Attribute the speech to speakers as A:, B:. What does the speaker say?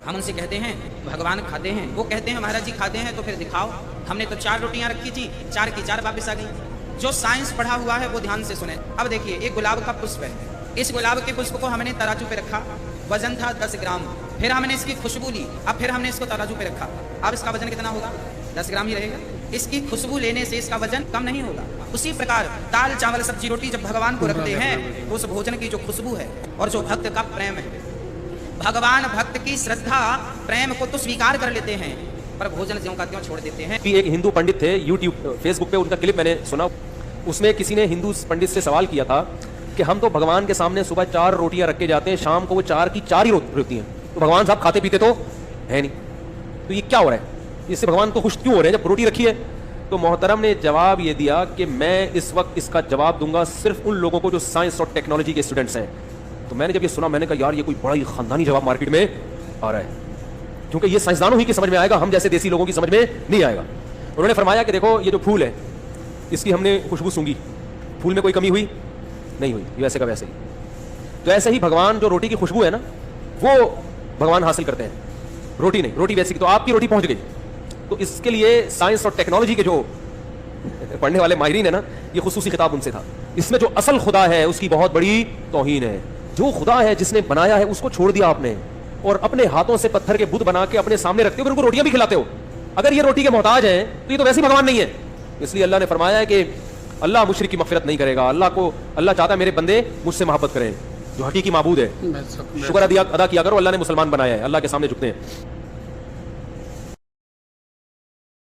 A: हम उनसे कहते हैं भगवान खाते हैं, वो कहते हैं महाराज जी खाते हैं, तो फिर दिखाओ। हमने तो 4 रोटियां रखी थी, 4 की 4 वापस आ गई। जो साइंस पढ़ा हुआ है वो ध्यान से सुने। अब देखिए, एक गुलाब का पुष्प है, इस गुलाब के पुष्प को हमने तराजू पे रखा, वजन था 10 ग्राम। फिर हमने इसकी खुशबू ली, अब फिर हमने इसको तराजू पे रखा, अब इसका वजन कितना होगा? 10 ग्राम ही रहेगा। इसकी खुशबू लेने से इसका वजन कम नहीं होगा। उसी प्रकार दाल चावल सब्जी रोटी जब भगवान को रखते हैं तो उस भोजन की जो खुशबू है और जो भक्त का प्रेम है, भगवान भक्त की श्रद्धा प्रेम को तो स्वीकार कर लेते हैं, पर भोजन ज्यों का त्यों छोड़ देते हैं।
B: एक हिंदू पंडित थे, यूट्यूब फेसबुक पे उनका क्लिप मैंने सुना। उसमें किसी ने हिंदू पंडित से सवाल किया था कि हम तो भगवान के सामने सुबह 4 रोटियां रख के जाते हैं, शाम को वो 4 की 4 ही होती हैं, तो भगवान साहब खाते पीते तो है नहीं, तो ये क्या हो रहा है? इससे भगवान तो खुश क्यों हो रहे हैं जब रोटी रखी है? तो मोहतरम ने जवाब ये दिया कि मैं इस वक्त इसका जवाब दूंगा सिर्फ उन लोगों को जो साइंस और टेक्नोलॉजी के स्टूडेंट्स हैं। तो मैंने जब ये सुना, मैंने कहा यार ये कोई बड़ा ही खानदानी जवाब मार्केट में आ रहा है, क्योंकि ये साइंसदानों ही की समझ में आएगा, हम जैसे देसी लोगों की समझ में नहीं आएगा। उन्होंने फरमाया कि देखो ये जो फूल है इसकी हमने खुशबू सूंघी, फूल में कोई कमी हुई नहीं हुई, वैसे का वैसे ही। तो ऐसे ही भगवान जो रोटी की खुशबू है ना, वो भगवान हासिल करते हैं, रोटी नहीं। रोटी वैसी की तो आपकी रोटी पहुंच गई। तो इसके लिए साइंस और टेक्नोलॉजी के जो पढ़ने वाले माहिरीन है ना, ये खुसूसी खिताब उनसे था। इसमें जो असल खुदा है उसकी बहुत बड़ी तौहीन है। जो खुदा है जिसने बनाया है उसको छोड़ दिया आपने, और अपने हाथों से पत्थर के बुत बना के अपने सामने रखते हो, फिर उनको रोटियां भी खिलाते हो। अगर ये रोटी के मोहताज हैं तो ये तो वैसे ही भगवान नहीं है। इसलिए अल्लाह ने फरमाया है कि अल्लाह मुशरिक की मगफिरत नहीं करेगा। अल्लाह चाहता है मेरे बंदे मुझसे मोहब्बत करें, जो हकीकी माबूद है। शुक्र अदा किया करो, अल्लाह ने मुसलमान बनाया है, अल्लाह के सामने झुकते हैं।